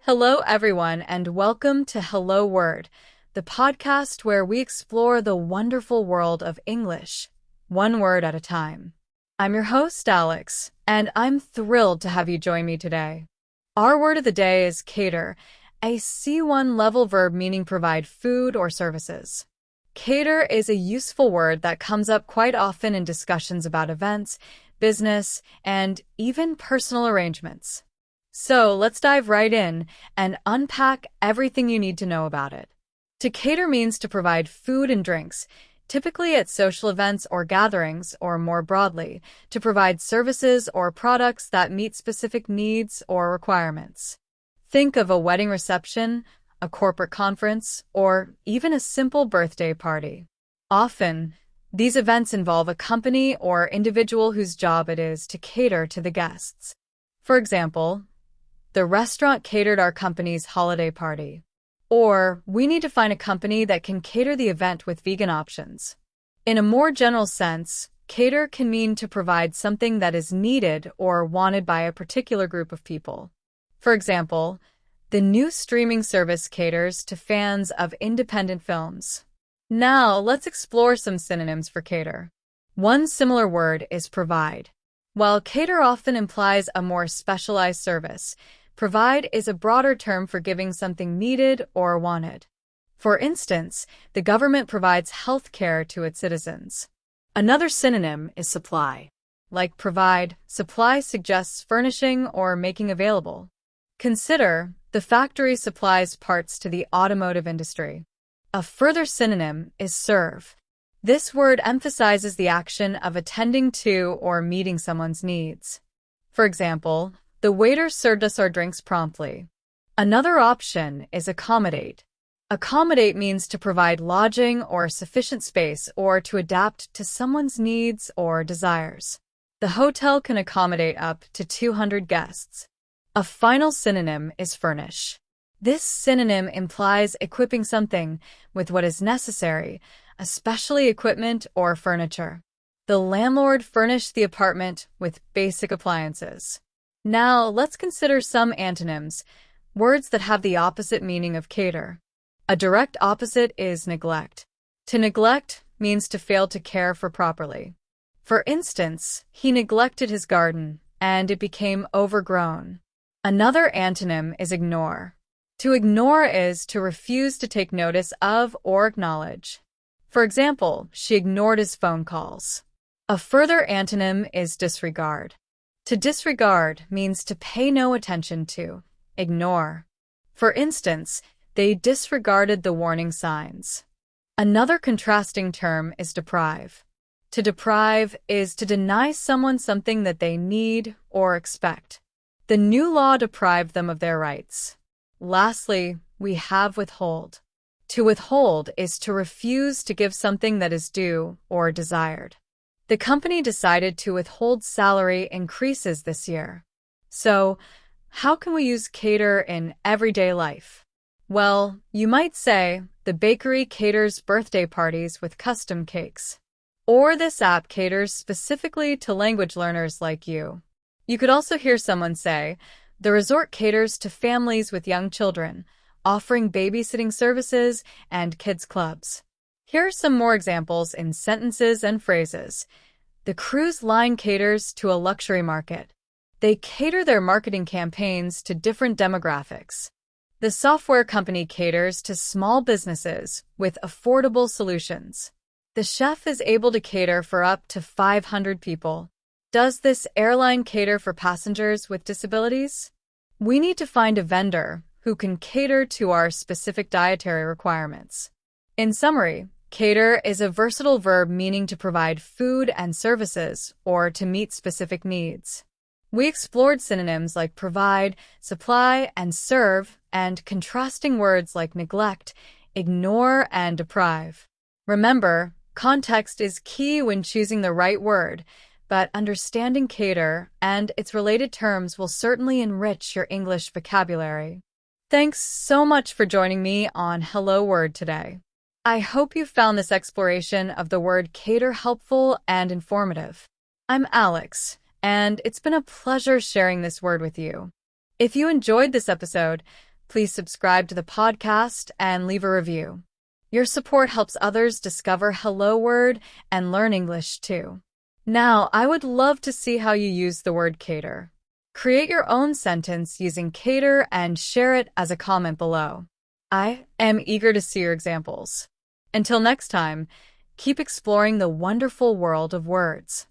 Hello, everyone, and welcome to Hello Word, the podcast where we explore the wonderful world of English, one word at a time. I'm your host, Alex, and I'm thrilled to have you join me today. Our word of the day is cater, a C1 level verb meaning provide food or services. Cater is a useful word that comes up quite often in discussions about events, business, and even personal arrangements. So let's dive right in and unpack everything you need to know about it. To cater means to provide food and drinks, typically at social events or gatherings, or more broadly, to provide services or products that meet specific needs or requirements. Think of a wedding reception, a corporate conference, or even a simple birthday party. Often, these events involve a company or individual whose job it is to cater to the guests. For example, the restaurant catered our company's holiday party. Or, we need to find a company that can cater the event with vegan options. In a more general sense, cater can mean to provide something that is needed or wanted by a particular group of people. For example, the new streaming service caters to fans of independent films. Now, let's explore some synonyms for cater. One similar word is provide. While cater often implies a more specialized service, provide is a broader term for giving something needed or wanted. For instance, the government provides health care to its citizens. Another synonym is supply. Like provide, supply suggests furnishing or making available. Consider, the factory supplies parts to the automotive industry. A further synonym is serve. This word emphasizes the action of attending to or meeting someone's needs. For example, the waiter served us our drinks promptly. Another option is accommodate. Accommodate means to provide lodging or sufficient space or to adapt to someone's needs or desires. The hotel can accommodate up to 200 guests. A final synonym is furnish. This synonym implies equipping something with what is necessary, especially equipment or furniture. The landlord furnished the apartment with basic appliances. Now, let's consider some antonyms, words that have the opposite meaning of cater. A direct opposite is neglect. To neglect means to fail to care for properly. For instance, he neglected his garden, and it became overgrown. Another antonym is ignore. To ignore is to refuse to take notice of or acknowledge. For example, she ignored his phone calls. A further antonym is disregard. To disregard means to pay no attention to, ignore. For instance, they disregarded the warning signs. Another contrasting term is deprive. To deprive is to deny someone something that they need or expect. The new law deprived them of their rights. Lastly, we have withhold. To withhold is to refuse to give something that is due or desired. The company decided to withhold salary increases this year. So, how can we use cater in everyday life? Well, you might say, the bakery caters birthday parties with custom cakes. Or this app caters specifically to language learners like you. You could also hear someone say, the resort caters to families with young children, offering babysitting services and kids clubs. Here are some more examples in sentences and phrases. The cruise line caters to a luxury market. They cater their marketing campaigns to different demographics. The software company caters to small businesses with affordable solutions. The chef is able to cater for up to 500 people. Does this airline cater for passengers with disabilities? We need to find a vendor who can cater to our specific dietary requirements. In summary, cater is a versatile verb meaning to provide food and services or to meet specific needs. We explored synonyms like provide, supply, and serve, and contrasting words like neglect, ignore, and deprive. Remember, context is key when choosing the right word, but understanding cater and its related terms will certainly enrich your English vocabulary. Thanks so much for joining me on Hello Word today. I hope you found this exploration of the word cater helpful and informative. I'm Alex, and it's been a pleasure sharing this word with you. If you enjoyed this episode, Please subscribe to the podcast and leave a review. Your support helps others discover Hello Word and learn English too. Now, I would love to see how you use the word cater. Create your own sentence using cater and share it as a comment below. I am eager to see your examples. Until next time, keep exploring the wonderful world of words.